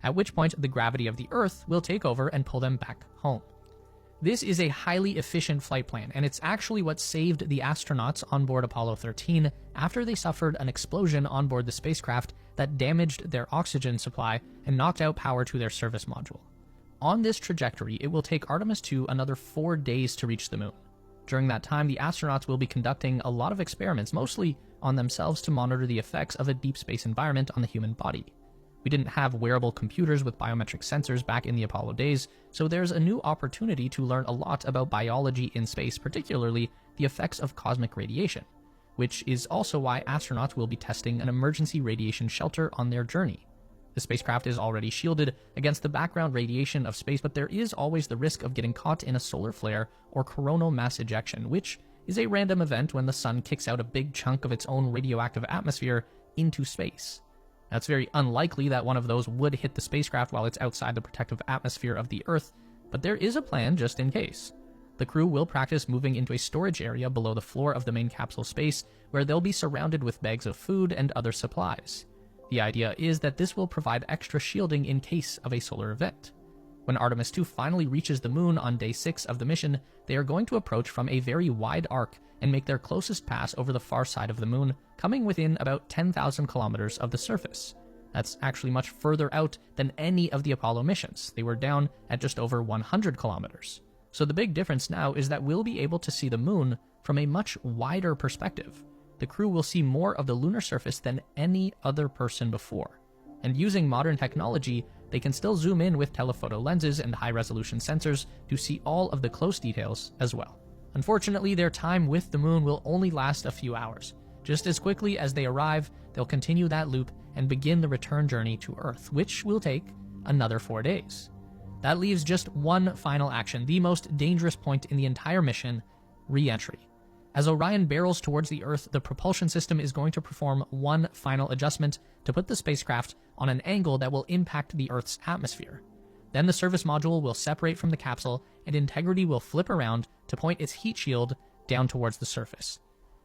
at which point the gravity of the Earth will take over and pull them back home. This is a highly efficient flight plan, and it's actually what saved the astronauts on board Apollo 13 after they suffered an explosion on board the spacecraft that damaged their oxygen supply and knocked out power to their service module. On this trajectory, it will take Artemis 2 another 4 days to reach the moon. During that time, the astronauts will be conducting a lot of experiments, mostly on themselves, to monitor the effects of a deep space environment on the human body. We didn't have wearable computers with biometric sensors back in the Apollo days, so there's a new opportunity to learn a lot about biology in space, particularly the effects of cosmic radiation, which is also why astronauts will be testing an emergency radiation shelter on their journey. The spacecraft is already shielded against the background radiation of space, but there is always the risk of getting caught in a solar flare or coronal mass ejection, which is a random event when the sun kicks out a big chunk of its own radioactive atmosphere into space. Now, it's very unlikely that one of those would hit the spacecraft while it's outside the protective atmosphere of the Earth, but there is a plan just in case. The crew will practice moving into a storage area below the floor of the main capsule space, where they'll be surrounded with bags of food and other supplies. The idea is that this will provide extra shielding in case of a solar event. When Artemis 2 finally reaches the moon on day 6 of the mission, they are going to approach from a very wide arc and make their closest pass over the far side of the moon, coming within about 10,000 kilometers of the surface. That's actually much further out than any of the Apollo missions. They were down at just over 100 kilometers. So the big difference now is that we'll be able to see the moon from a much wider perspective. The crew will see more of the lunar surface than any other person before. And using modern technology, they can still zoom in with telephoto lenses and high-resolution sensors to see all of the close details as well. Unfortunately, their time with the moon will only last a few hours. Just as quickly as they arrive, they'll continue that loop and begin the return journey to Earth, which will take another 4 days. That leaves just one final action, the most dangerous point in the entire mission: re-entry. As Orion barrels towards the Earth, the propulsion system is going to perform one final adjustment to put the spacecraft on an angle that will impact the Earth's atmosphere. Then the service module will separate from the capsule, and integrity will flip around to point its heat shield down towards the surface.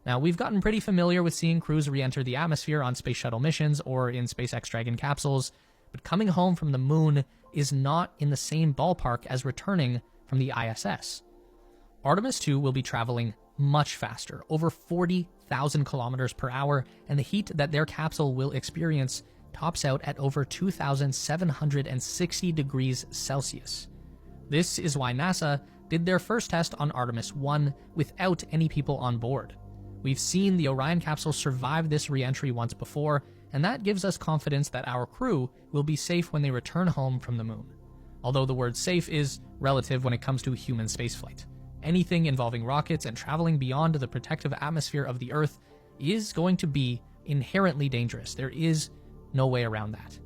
Now, we've gotten pretty familiar with seeing crews re-enter the atmosphere on space shuttle missions or in SpaceX Dragon capsules, but coming home from the moon is not in the same ballpark as returning from the ISS. Artemis 2 will be traveling much faster, over 40,000 kilometers per hour, and the heat that their capsule will experience tops out at over 2,760 degrees Celsius. This is why NASA did their first test on Artemis 1 without any people on board. We've seen the Orion capsule survive this re-entry once before, and that gives us confidence that our crew will be safe when they return home from the moon. Although the word safe is relative when it comes to human spaceflight. Anything involving rockets and traveling beyond the protective atmosphere of the Earth is going to be inherently dangerous. There is no way around that.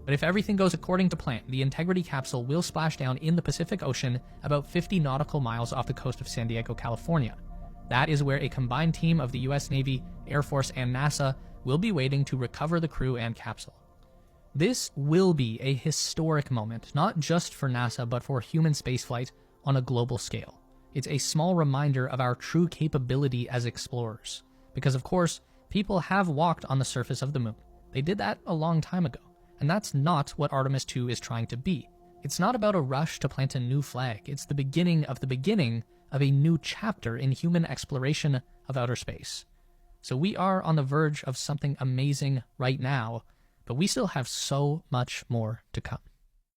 But if everything goes according to plan, the Integrity capsule will splash down in the Pacific Ocean about 50 nautical miles off the coast of San Diego, California. That is where a combined team of the US Navy, Air Force, and NASA will be waiting to recover the crew and capsule. This will be a historic moment, not just for NASA, but for human spaceflight on a global scale. It's a small reminder of our true capability as explorers. Because of course, people have walked on the surface of the moon. They did that a long time ago, and that's not what Artemis 2 is trying to be. It's not about a rush to plant a new flag. It's the beginning of a new chapter in human exploration of outer space. So we are on the verge of something amazing right now, but we still have so much more to come.